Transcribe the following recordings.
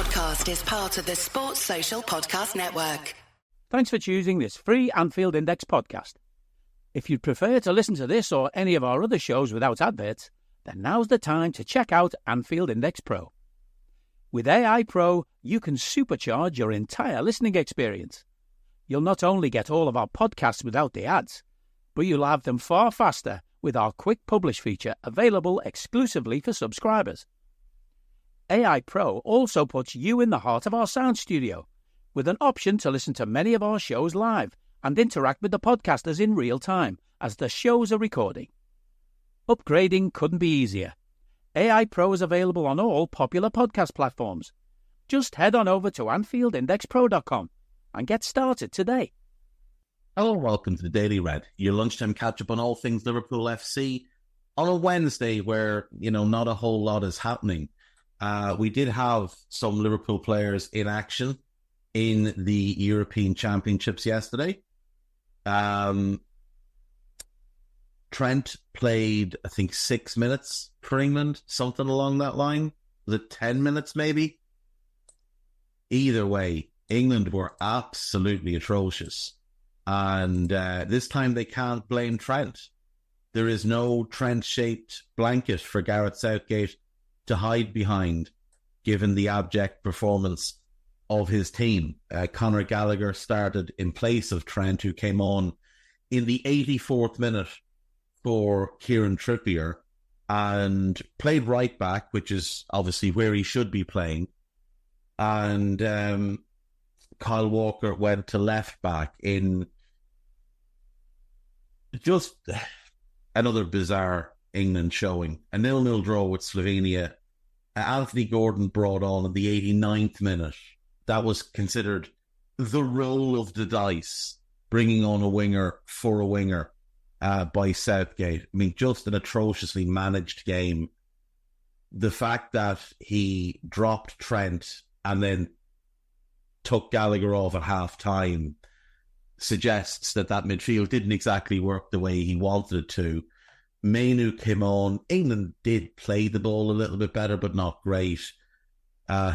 podcast is part of the Sports Social Podcast Network. Thanks for choosing this free Anfield Index podcast. If you'd prefer to listen to this or any of our other shows without adverts, then now's the time to check out Anfield Index Pro. With AI Pro, you can supercharge your entire listening experience. You'll not only get all of our podcasts without the ads, but you'll have them far faster with our Quick Publish feature available exclusively for subscribers. AI Pro also puts you in the heart of our sound studio, with an option to listen to many of our shows live and interact with the podcasters in real time as the shows are recording. Upgrading couldn't be easier. AI Pro is available on all popular podcast platforms. Just head on over to AnfieldIndexPro.com and get started today. Hello and welcome to the Daily Red, your lunchtime catch-up on all things Liverpool FC on a Wednesday where, not a whole lot is happening. We did have some Liverpool players in action in the European Championships yesterday. Trent played, I think, 6 minutes for England, something along that line. Was it 10 minutes maybe? Either way, England were absolutely atrocious. And this time they can't blame Trent. There is no Trent-shaped blanket for Gareth Southgate to hide behind, given the abject performance of his team. Conor Gallagher started in place of Trent, who came on in the 84th minute for Kieran Trippier and played right back, which is obviously where he should be playing. And Kyle Walker went to left back in just another bizarre England showing. A 0-0 draw with Slovenia. Anthony Gordon brought on in the 89th minute. That was considered the roll of the dice, bringing on a winger for a winger by Southgate. I mean, just an atrociously managed game. The fact that he dropped Trent and then took Gallagher off at half-time suggests that midfield didn't exactly work the way he wanted it to. Mainu came on. England did play the ball a little bit better, but not great.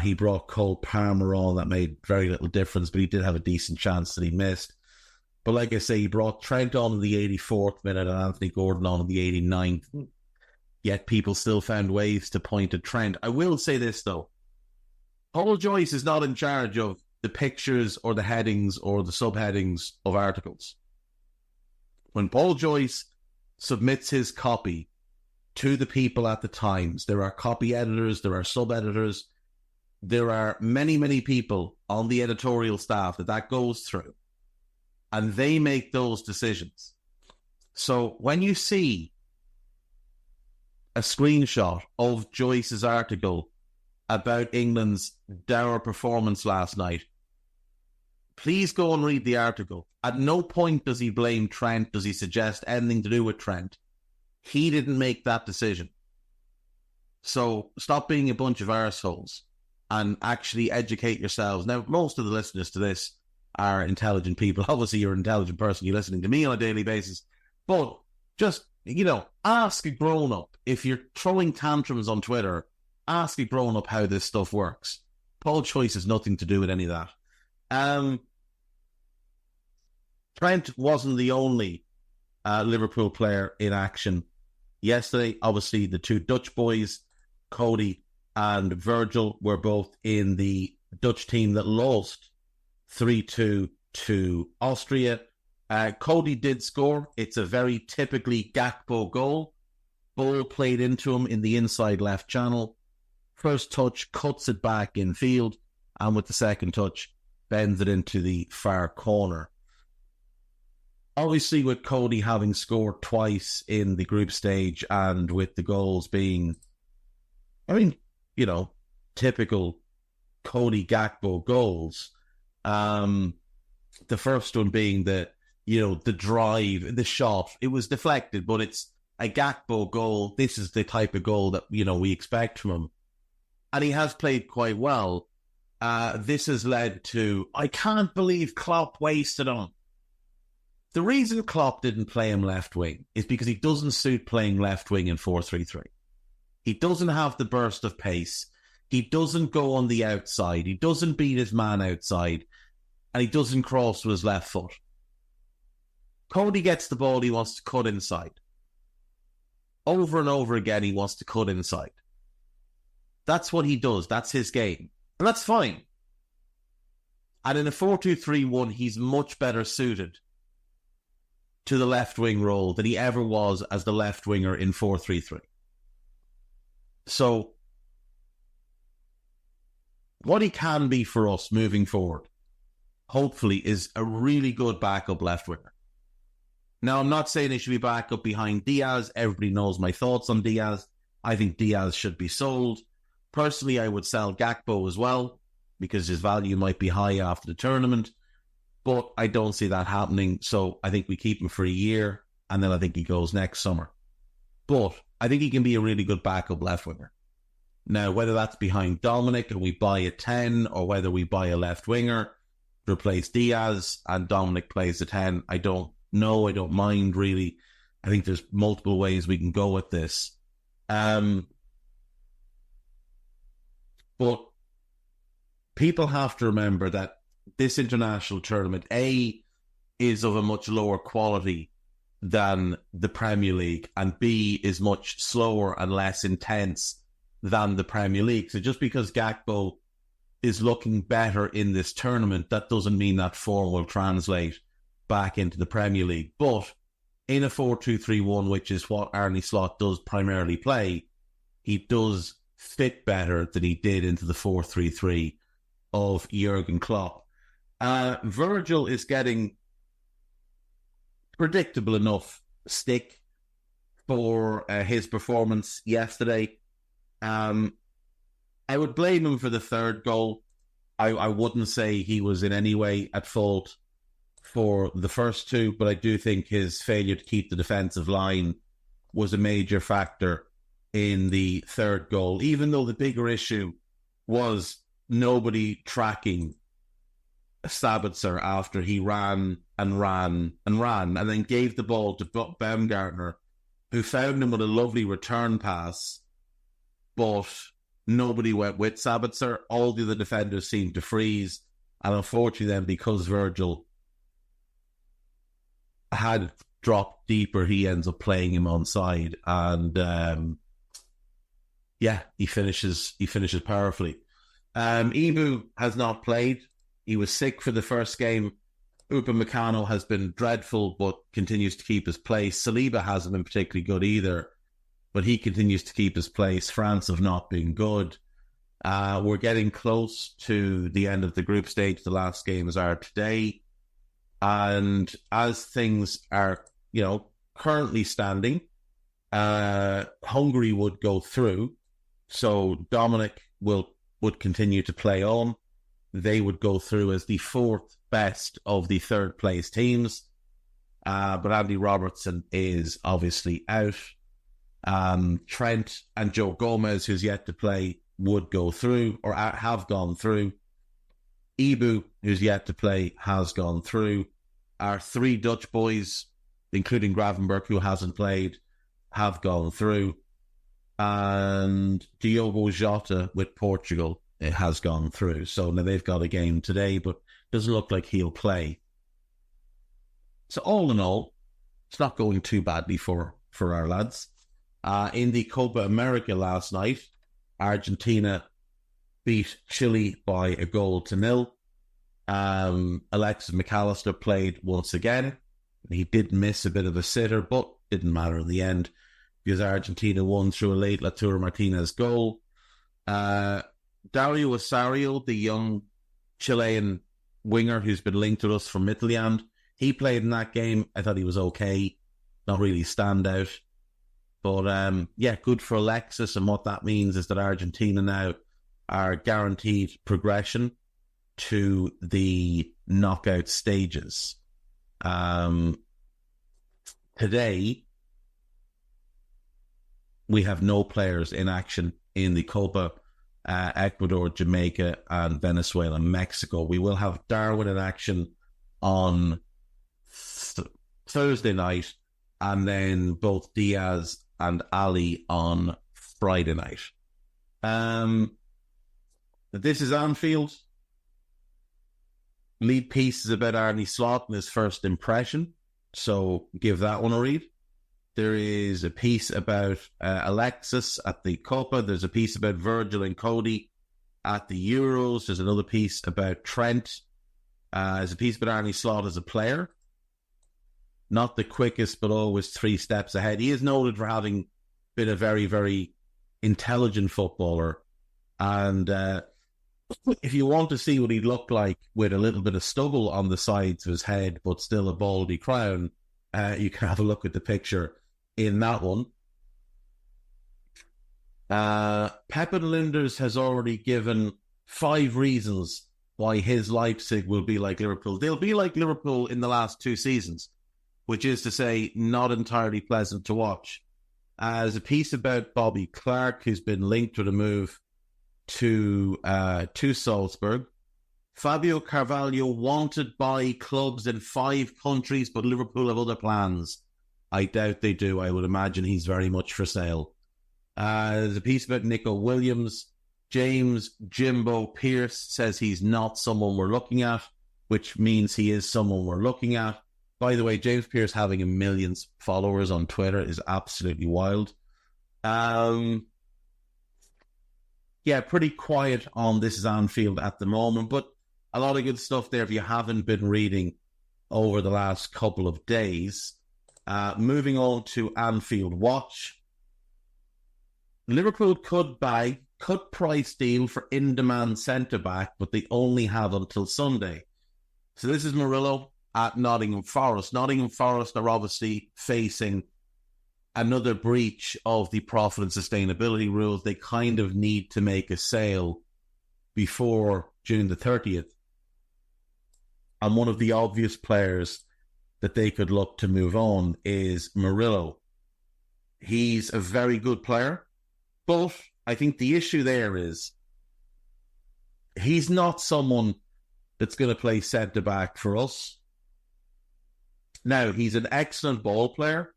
He brought Cole Palmer on. That made very little difference, but he did have a decent chance that he missed. But like I say, he brought Trent on in the 84th minute and Anthony Gordon on in the 89th. Yet people still found ways to point at Trent. I will say this, though. Paul Joyce is not in charge of the pictures or the headings or the subheadings of articles. When Paul Joyce submits his copy to the people at the Times, there are copy editors, there are sub-editors, there are many, many people on the editorial staff that goes through, and they make those decisions. So when you see a screenshot of Joyce's article about England's dour performance last night, please go and read the article. At no point does he blame Trent, does he suggest anything to do with Trent. He didn't make that decision. So stop being a bunch of arseholes and actually educate yourselves. Now, most of the listeners to this are intelligent people. Obviously, you're an intelligent person. You're listening to me on a daily basis. But just, ask a grown-up. If you're throwing tantrums on Twitter, ask a grown-up how this stuff works. Paul Joyce has nothing to do with any of that. Trent wasn't the only Liverpool player in action yesterday. Obviously, the two Dutch boys, Cody and Virgil, were both in the Dutch team that lost 3-2 to Austria. Cody did score. It's a very typically Gakpo goal. Ball played into him in the inside left channel. First touch, cuts it back in field, and with the second touch, bends it into the far corner. Obviously, with Cody having scored twice in the group stage and with the goals being, typical Cody Gakpo goals, the first one being the drive, the shot, it was deflected, but it's a Gakpo goal. This is the type of goal that, we expect from him. And he has played quite well. This has led to, I can't believe Klopp wasted on. The reason Klopp didn't play him left wing is because he doesn't suit playing left wing in 4-3-3. He doesn't have the burst of pace. He doesn't go on the outside. He doesn't beat his man outside. And he doesn't cross with his left foot. Cody gets the ball, he wants to cut inside. Over and over again, he wants to cut inside. That's what he does. That's his game. And that's fine. And in a 4-2-3-1, he's much better suited to the left wing role than he ever was as the left winger in 4-3-3. So, what he can be for us moving forward, hopefully, is a really good backup left winger. Now, I'm not saying he should be back up behind Diaz. Everybody knows my thoughts on Diaz. I think Diaz should be sold. Personally, I would sell Gakpo as well, because his value might be high after the tournament. But I don't see that happening, so I think we keep him for a year, and then I think he goes next summer. But I think he can be a really good backup left winger. Now, whether that's behind Dominic and we buy a 10, or whether we buy a left winger to replace Diaz and Dominic plays a 10, I don't know. I don't mind, really. I think there's multiple ways we can go with this. But people have to remember that this international tournament, A, is of a much lower quality than the Premier League, and B, is much slower and less intense than the Premier League. So just because Gakpo is looking better in this tournament, that doesn't mean that form will translate back into the Premier League. But in a 4-2-3-1, which is what Arne Slot does primarily play, he does fit better than he did into the 4-3-3 of Jurgen Klopp. Virgil is getting predictable enough stick for his performance yesterday. I would blame him for the third goal. I wouldn't say he was in any way at fault for the first two, but I do think his failure to keep the defensive line was a major factor in the third goal, even though the bigger issue was nobody tracking Sabitzer after he ran and then gave the ball to Baumgartner, who found him with a lovely return pass, but nobody went with Sabitzer. All the other defenders seemed to freeze, and unfortunately then, because Virgil had dropped deeper, he ends up playing him onside, and he finishes powerfully. Ibu has not played. He was sick for the first game. Upamecano has been dreadful, but continues to keep his place. Saliba hasn't been particularly good either, but he continues to keep his place. France have not been good. We're getting close to the end of the group stage. The last games are today. And as things are, currently standing, Hungary would go through. So Dominic would continue to play on. They would go through as the fourth best of the third place teams. But Andy Robertson is obviously out. Trent and Joe Gomez, who's yet to play, would go through or have gone through. Ibu, who's yet to play, has gone through. Our three Dutch boys, including Gravenberch, who hasn't played, have gone through. And Diogo Jota with Portugal, it has gone through. So now they've got a game today, but doesn't look like he'll play. So all in all, it's not going too badly for our lads. In the Copa America last night, Argentina beat Chile by 1-0. Alexis McAllister played once again. He did miss a bit of a sitter, but didn't matter in the end because Argentina won through a late Lautaro Martinez goal. Dario Osorio, the young Chilean winger who's been linked to us from Midtjylland, he played in that game. I thought he was okay. Not really standout. But good for Alexis, and what that means is that Argentina now are guaranteed progression to the knockout stages. Today, we have no players in action in the Copa. Ecuador, Jamaica, and Venezuela, and Mexico. We will have Darwin in action on Thursday night, and then both Diaz and Ali on Friday night. This is Anfield. Lead piece is about Arne Slot and his first impression, so give that one a read. There is a piece about Alexis at the Copa. There's a piece about Virgil and Cody at the Euros. There's another piece about Trent. There's a piece about Arne Slot as a player. Not the quickest, but always 3 steps ahead. He is noted for having been a very, very intelligent footballer. And if you want to see what he looked like with a little bit of stubble on the sides of his head, but still a baldy crown, you can have a look at the picture in that one. Pep Linders has already given 5 reasons why his Leipzig will be like Liverpool. They'll be like Liverpool in the last 2 seasons, which is to say not entirely pleasant to watch. There's a piece about Bobby Clark, who's been linked with a move to Salzburg. Fabio Carvalho wanted by clubs in 5 countries, but Liverpool have other plans. I doubt they do. I would imagine he's very much for sale. There's a piece about Nico Williams. James Jimbo Pierce says he's not someone we're looking at, which means he is someone we're looking at. By the way, James Pierce having 1 million followers on Twitter is absolutely wild. Yeah, pretty quiet on This is Anfield at the moment, but a lot of good stuff there if you haven't been reading over the last couple of days. Moving on to Anfield Watch. Liverpool could buy cut price deal for in-demand centre-back, but they only have until Sunday. So this is Murillo at Nottingham Forest. Nottingham Forest are obviously facing another breach of the profit and sustainability rules. They kind of need to make a sale before June the 30th. And one of the obvious players that they could look to move on is Murillo. He's a very good player, but I think the issue there is he's not someone that's going to play centre-back for us. Now, he's an excellent ball player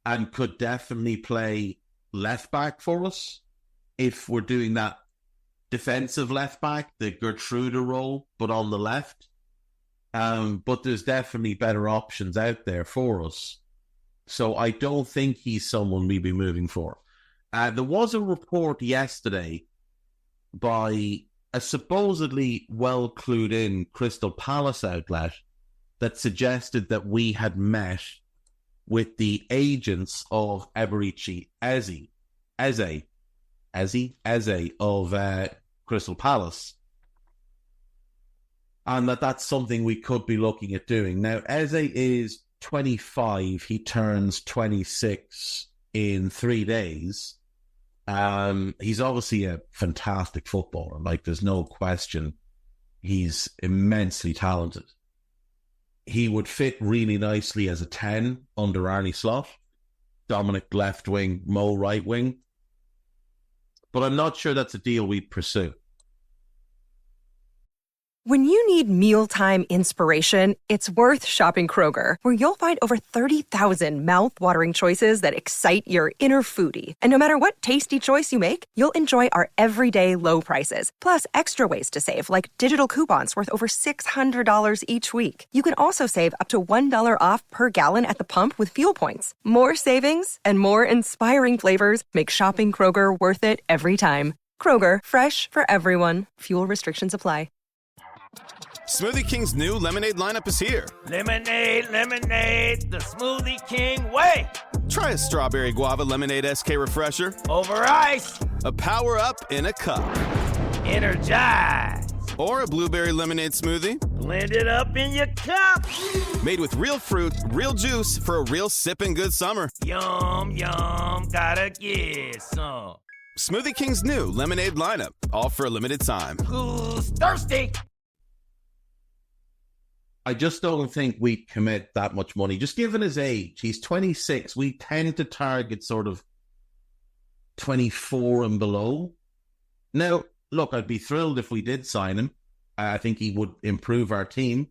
and could definitely play left-back for us if we're doing that defensive left-back, the Gertrude role, but on the left. But there's definitely better options out there for us. So I don't think he's someone we'd be moving for. There was a report yesterday by a supposedly well-clued-in Crystal Palace outlet that suggested that we had met with the agents of Eberechi Eze of Crystal Palace, and that's something we could be looking at doing. Now, Eze is 25. He turns 26 in 3 days. He's obviously a fantastic footballer. Like, there's no question. He's immensely talented. He would fit really nicely as a 10 under Arne Slot. Dominic left wing, Mo right wing. But I'm not sure that's a deal we'd pursue. When you need mealtime inspiration, it's worth shopping Kroger, where you'll find over 30,000 mouth-watering choices that excite your inner foodie. And no matter what tasty choice you make, you'll enjoy our everyday low prices, plus extra ways to save, like digital coupons worth over $600 each week. You can also save up to $1 off per gallon at the pump with fuel points. More savings and more inspiring flavors make shopping Kroger worth it every time. Kroger, fresh for everyone. Fuel restrictions apply. Smoothie King's new lemonade lineup is here. Lemonade, lemonade, the Smoothie King way. Try a strawberry guava lemonade SK refresher. Over ice. A power up in a cup. Energize. Or a blueberry lemonade smoothie. Blend it up in your cup. Made with real fruit, real juice for a real sipping good summer. Yum, yum, gotta get some. Smoothie King's new lemonade lineup, all for a limited time. Who's thirsty? I just don't think we'd commit that much money. Just given his age, he's 26. We tend to target sort of 24 and below. Now, look, I'd be thrilled if we did sign him. I think he would improve our team.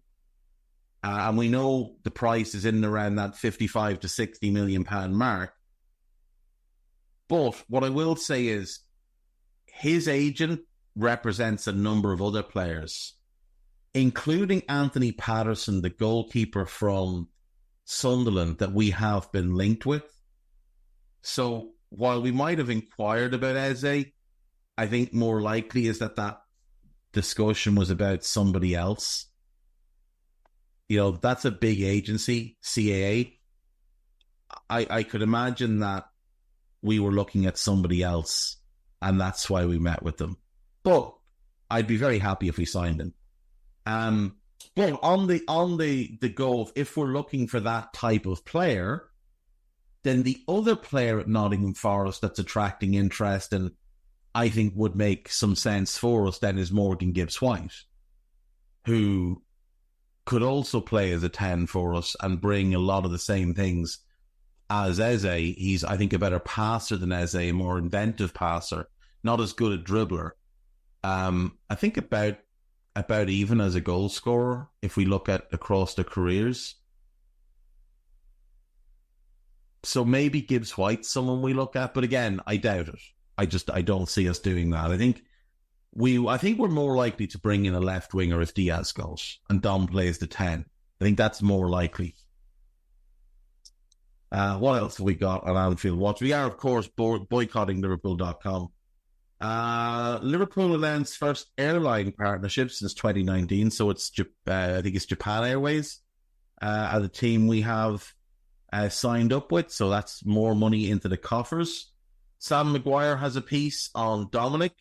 And we know the price is in and around that 55 to 60 million pound mark. But what I will say is his agent represents a number of other players, including Anthony Patterson, the goalkeeper from Sunderland, that we have been linked with. So while we might have inquired about Eze, I think more likely is that discussion was about somebody else. That's a big agency, CAA. I could imagine that we were looking at somebody else, and that's why we met with them. But I'd be very happy if we signed him. But on the go of, if we're looking for that type of player, then the other player at Nottingham Forest that's attracting interest and I think would make some sense for us then is Morgan Gibbs-White, who could also play as a 10 for us and bring a lot of the same things as Eze. He's, I think, a better passer than Eze, a more inventive passer, not as good a dribbler. I think about even as a goal scorer, if we look at across their careers. So maybe Gibbs-White's someone we look at, but again, I doubt it. I don't see us doing that. I think we're more likely to bring in a left winger if Diaz goes and Dom plays the 10. I think that's more likely. What else have we got on Anfield Watch? We are, of course, boycotting Liverpool.com. Liverpool announced first airline partnership since 2019, so it's I think it's Japan Airways as a team we have signed up with, so that's more money into the coffers. Sam Maguire has a piece on Dominic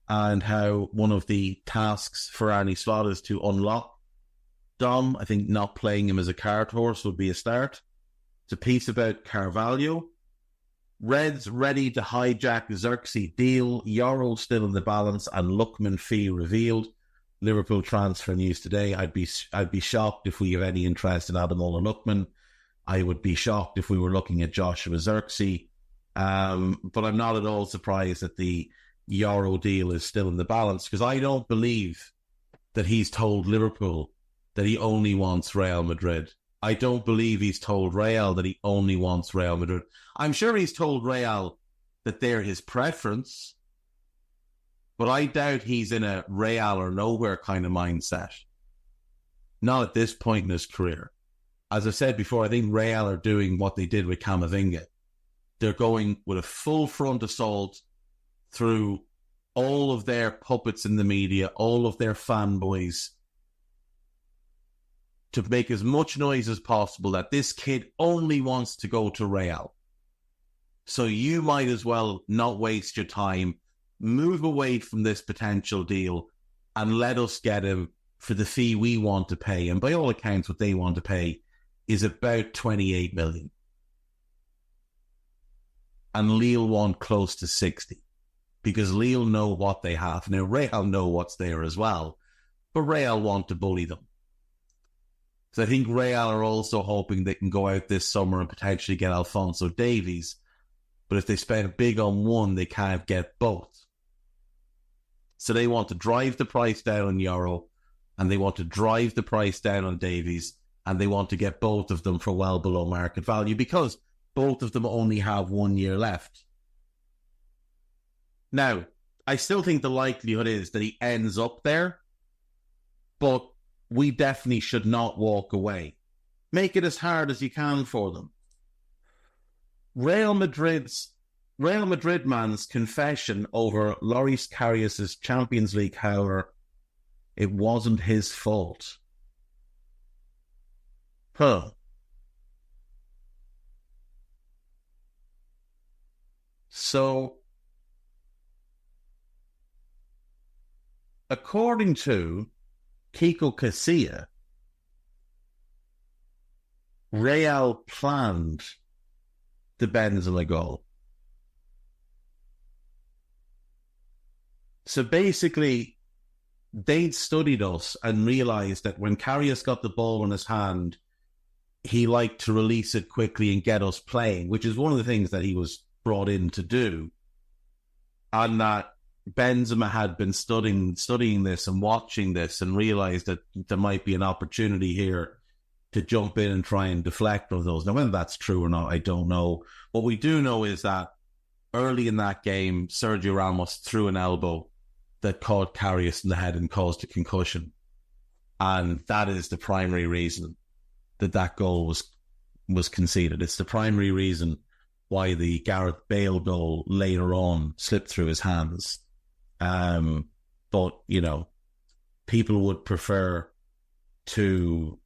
and how one of the tasks for Arne Slot is to unlock Dom. I think not playing him as a cart horse would be a start. It's a piece about Carvalho. Reds ready to hijack Xerxes deal. Euro still in the balance and Lookman fee revealed. Liverpool transfer news today. I'd be shocked if we have any interest in Ademola Lookman. I would be shocked if we were looking at Joshua Xerxes. But I'm not at all surprised that the Euro deal is still in the balance, because I don't believe that he's told Liverpool that he only wants Real Madrid. I don't believe he's told Real that he only wants Real Madrid. I'm sure he's told Real that they're his preference, but I doubt he's in a Real or nowhere kind of mindset. Not at this point in his career. As I said before, I think Real are doing what they did with Camavinga. They're going with a full front assault through all of their puppets in the media, all of their fanboys, to make as much noise as possible that this kid only wants to go to Real. So you might as well not waste your time, move away from this potential deal and let us get him for the fee we want to pay. And by all accounts, what they want to pay is about 28 million. And Lille want close to 60, because Lille know what they have. Now, Real know what's there as well, but Real want to bully them. So I think Real are also hoping they can go out this summer and potentially get Alphonso Davies, but if they spend big on one, they can't get both. So they want to drive the price down on Euro, and they want to drive the price down on Davies, and they want to get both of them for well below market value, because both of them only have 1 year left. Now, I still think the likelihood is that he ends up there, but we definitely should not walk away. Make it as hard as you can for them. Real Madrid man's confession over Loris Karius' Champions League, however, it wasn't his fault. So, according to Kiko Casilla, Real planned the Benzema goal. So basically, they'd studied us and realised that when Karius got the ball in his hand, he liked to release it quickly and get us playing, which is one of the things that he was brought in to do. And that Benzema had been studying this and watching this and realised that there might be an opportunity here to jump in and try and deflect of those. Now, whether that's true or not, I don't know. What we do know is that early in that game, Sergio Ramos threw an elbow that caught Karius in the head and caused a concussion. And that is the primary reason that goal was conceded. It's the primary reason why the Gareth Bale goal later on slipped through his hands. But, people would prefer to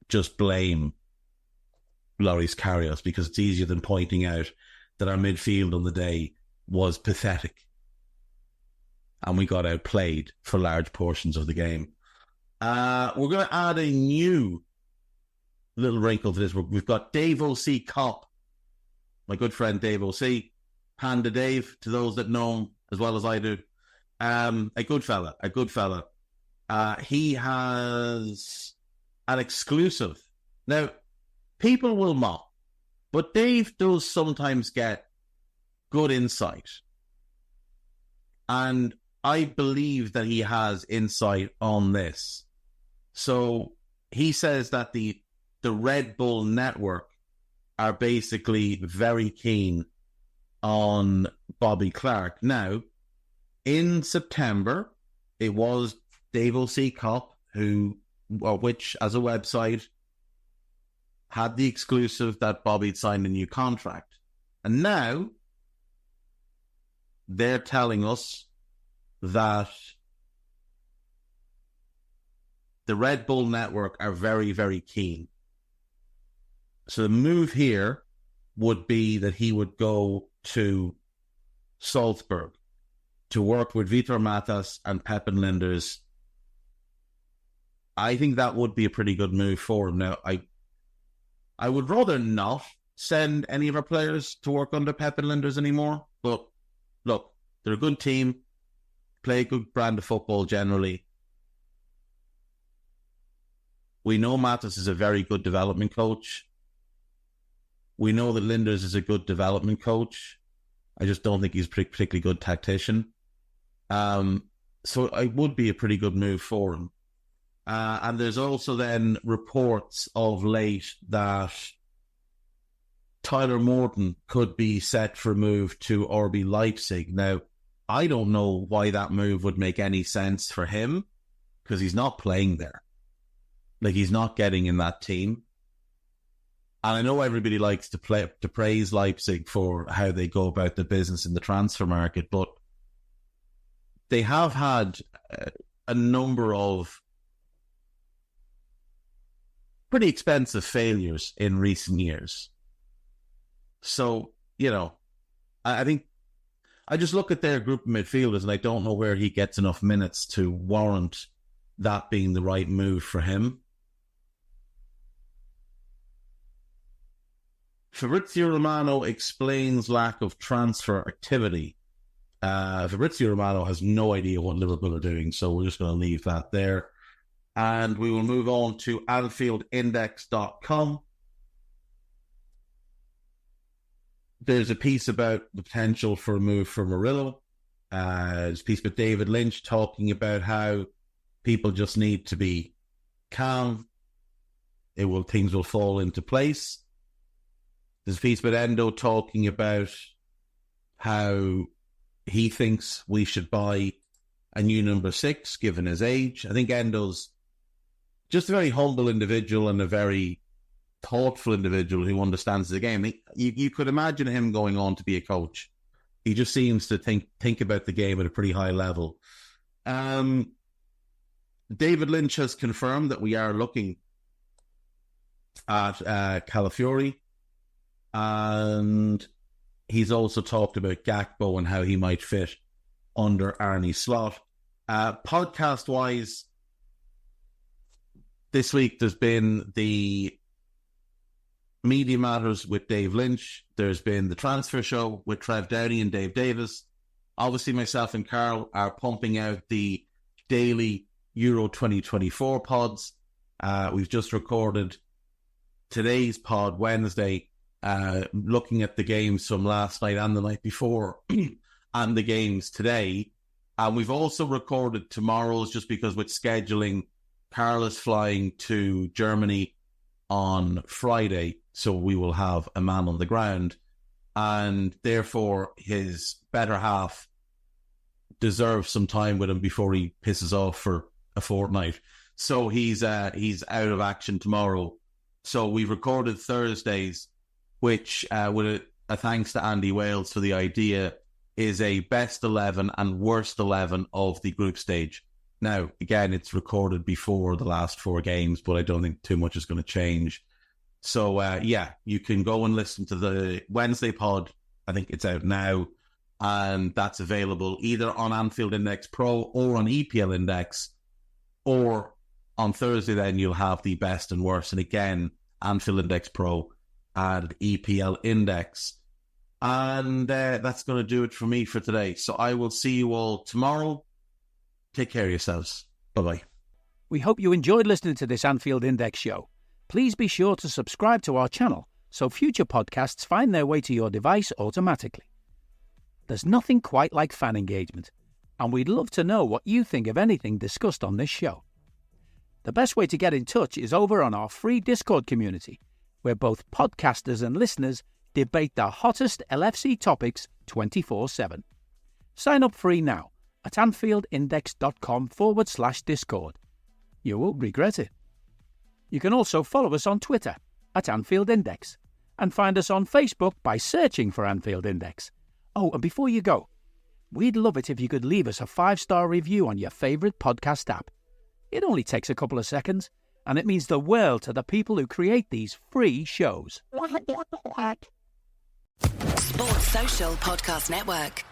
just blame Loris Karius because it's easier than pointing out that our midfield on the day was pathetic. And we got outplayed for large portions of the game. We're going to add a new little wrinkle to this. We've got Dave O.C. Kopp, my good friend Dave O.C., Panda Dave, to those that know him as well as I do. A good fella. He has an exclusive. Now, people will mock, but Dave does sometimes get good insight. And I believe that he has insight on this. So he says that the Red Bull network are basically very keen on Bobby Clark. Now, in September, it was Dave O.C. Kopp which as a website had the exclusive that Bobby had signed a new contract. And now they're telling us that the Red Bull network are very, very keen. So the move here would be that he would go to Salzburg to work with Vitor Matas and Pepin Linders. I think that would be a pretty good move for him. Now, I would rather not send any of our players to work under Pepin Linders anymore. But look, they're a good team, play a good brand of football generally. We know Matas is a very good development coach. We know that Linders is a good development coach. I just don't think he's a particularly good tactician. So it would be a pretty good move for him. And there's also then reports of late that Tyler Morton could be set for a move to RB Leipzig. Now, I don't know why that move would make any sense for him, because he's not playing there. Like, he's not getting in that team. And I know everybody likes to praise Leipzig for how they go about the business in the transfer market, but they have had a number of pretty expensive failures in recent years. So, I think I just look at their group of midfielders and I don't know where he gets enough minutes to warrant that being the right move for him. Fabrizio Romano explains lack of transfer activity. Fabrizio Romano has no idea what Liverpool are doing, so we're just going to leave that there. And we will move on to AnfieldIndex.com. There's a piece about the potential for a move for Murillo. There's a piece with David Lynch talking about how people just need to be calm. Things will fall into place. There's a piece with Endo talking about how he thinks we should buy a new number 6, given his age. I think Endo's just a very humble individual and a very thoughtful individual who understands the game. You could imagine him going on to be a coach. He just seems to think about the game at a pretty high level. David Lynch has confirmed that we are looking at Calafiori, and he's also talked about Gakpo and how he might fit under Arne Slot. Podcast-wise, this week there's been the Media Matters with Dave Lynch. There's been the Transfer Show with Trev Downey and Dave Davis. Obviously, myself and Carl are pumping out the daily Euro 2024 pods. We've just recorded today's pod, Wednesday, looking at the games from last night and the night before and the games today. And we've also recorded tomorrow's, just because with scheduling, Carl is flying to Germany on Friday, so we will have a man on the ground. And therefore, his better half deserves some time with him before he pisses off for a fortnight. So he's out of action tomorrow. So we've recorded Thursdays, which with a thanks to Andy Wales for the idea, is a best 11 and worst 11 of the group stage. Now, again, it's recorded before the last 4 games, but I don't think too much is going to change. So, you can go and listen to the Wednesday pod. I think it's out now, and that's available either on Anfield Index Pro or on EPL Index, or on Thursday then you'll have the best and worst, and again, Anfield Index Pro and EPL Index. And that's going to do it for me for today. So I will see you all tomorrow. Take care of yourselves. Bye-bye. We hope you enjoyed listening to this Anfield Index show. Please be sure to subscribe to our channel so future podcasts find their way to your device automatically. There's nothing quite like fan engagement, and we'd love to know what you think of anything discussed on this show. The best way to get in touch is over on our free Discord community, where both podcasters and listeners debate the hottest LFC topics 24/7. Sign up free now at AnfieldIndex.com/Discord. You won't regret it. You can also follow us on Twitter at Anfield Index and find us on Facebook by searching for Anfield Index. Oh, and before you go, we'd love it if you could leave us a 5-star review on your favourite podcast app. It only takes a couple of seconds, and it means the world to the people who create these free shows. Sports Social Podcast Network.